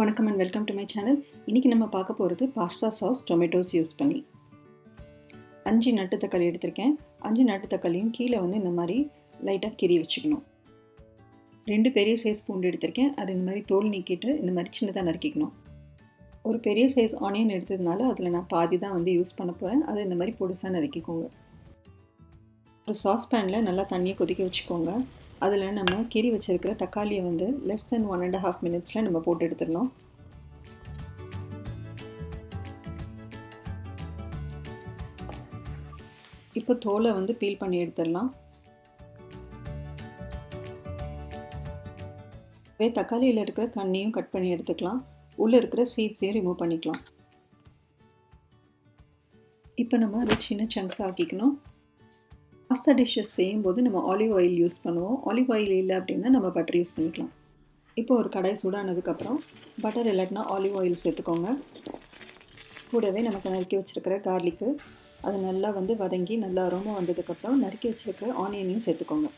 வணக்கம் and welcome to my channel. இன்றைக்கி நம்ம பார்க்க போகிறது பாஸ்தா சாஸ் டொமேட்டோஸ் யூஸ் பண்ணி 5 நட்டு தக்காளி எடுத்திருக்கேன். 5 நட்டு தக்காளியும் கீழே இந்த மாதிரி லைட்டாக கீறி வச்சுக்கணும். 2 பெரிய சைஸ் பூண்டு எடுத்திருக்கேன். அது இந்த மாதிரி தோல் நீக்கிட்டு இந்த மாதிரி சின்னதாக நறுக்கிக்கணும். ஒரு பெரிய சைஸ் ஆனியன் எடுத்ததுனால அதில் நான் பாதி தான் யூஸ் பண்ண போகிறேன். அதை இந்த மாதிரி பொடிசாக நறுக்கிக்கோங்க. ஒரு சாஸ் பேனில் நல்லா தண்ணியை கொதிக்க வச்சுக்கோங்க. அதில் நம்ம கீறி வச்சுருக்கிற தக்காளியை லெஸ் தென் 1.5 மினிட்ஸில் நம்ம போட்டு எடுத்துடணும். இப்போ தோலை பீல் பண்ணி எடுத்துடலாம். தக்காளியில் இருக்கிற தண்ணியும் கட் பண்ணி எடுத்துக்கலாம். உள்ளே இருக்கிற சீட்ஸையும் ரிமூவ் பண்ணிக்கலாம். இப்போ நம்ம அதை சின்ன சங்க்ஸ் ஆக்கிக்கணும். பாஸ்தா டிஷ்ஷஸ் செய்யும்போது நம்ம ஆலிவ் ஆயில் யூஸ் பண்ணுவோம். ஆலிவ் ஆயில் இல்லை அப்படின்னா நம்ம பட்டர் யூஸ் பண்ணிக்கலாம். இப்போ ஒரு கடாய் சூடானதுக்கப்புறம் பட்டர் இல்லாட்டினா ஆலிவ் ஆயில் சேர்த்துக்கோங்க. கூடவே நமக்கு நறுக்கி வச்சுருக்கிற கார்லிக்கு அது நல்லா வதங்கி நல்லா அரோமா வந்ததுக்கப்புறம் நறுக்கி வச்சுருக்கிற ஆனியனையும் சேர்த்துக்கோங்க.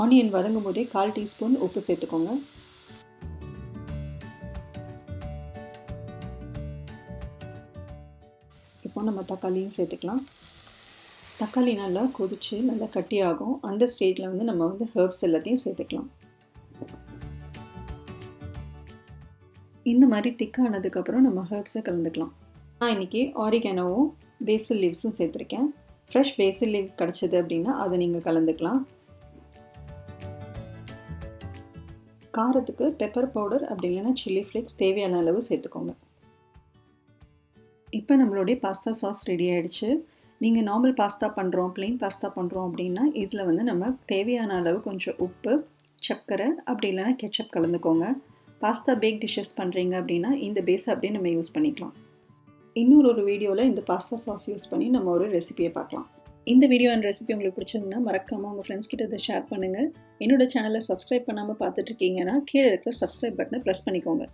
ஆனியன் வதங்கும் போதே 1/4 டீஸ்பூன் உப்பு சேர்த்துக்கோங்க. இப்போ நம்ம தக்காளியும் சேர்த்துக்கலாம். தக்காளி நல்லா கொதித்து நல்லா கட்டியாகும். அந்த ஸ்டேஜில் நம்ம ஹெர்ப்ஸ் எல்லாத்தையும் சேர்த்துக்கலாம். இந்த மாதிரி திக்கானதுக்கப்புறம் நம்ம ஹெர்ப்ஸை கலந்துக்கலாம். நான் இன்றைக்கி oreganoவும் பேசில் லீவ்ஸும் சேர்த்துருக்கேன். ஃப்ரெஷ் பேசில் லீவ் கிடச்சிது அப்படின்னா அதை நீங்கள் கலந்துக்கலாம். காரத்துக்கு பெப்பர் பவுடர் அப்படி இல்லைன்னா சில்லி ஃப்ளேக்ஸ் தேவையான அளவு சேர்த்துக்கோங்க. இப்போ நம்மளுடைய பாஸ்தா சாஸ் ரெடி ஆகிடுச்சு. நீங்கள் நார்மல் பாஸ்தா பண்ணுறோம், ப்ளெயின் பாஸ்தா பண்ணுறோம் அப்படின்னா இதில் நம்ம தேவையான அளவு கொஞ்சம் உப்பு, சர்க்கரை அப்படி இல்லைன்னா கெச்சப் கலந்துக்கோங்க. பாஸ்தா பேக் டிஷ்ஷஸ் பண்ணுறீங்க அப்படின்னா இந்த பேஸை அப்படியே நம்ம யூஸ் பண்ணிக்கலாம். இன்னொரு வீடியோவில் இந்த பாஸ்தா சாஸ் யூஸ் பண்ணி நம்ம ஒரு ரெசிபியை பார்க்கலாம். இந்த வீடியோ அண்ட் ரெசிபி உங்களுக்கு பிடிச்சிருந்தா மறக்காமல் உங்கள் ஃப்ரெண்ட்ஸ் கிட்ட இதை ஷேர் பண்ணுங்கள். என்னோட சேனலை சப்ஸ்கிரைப் பண்ணாமல் பார்த்துட்ருக்கீங்கன்னா கீழே இருக்கிற சப்ஸ்கிரைப் பட்டனை ப்ரெஸ் பண்ணிக்கோங்க.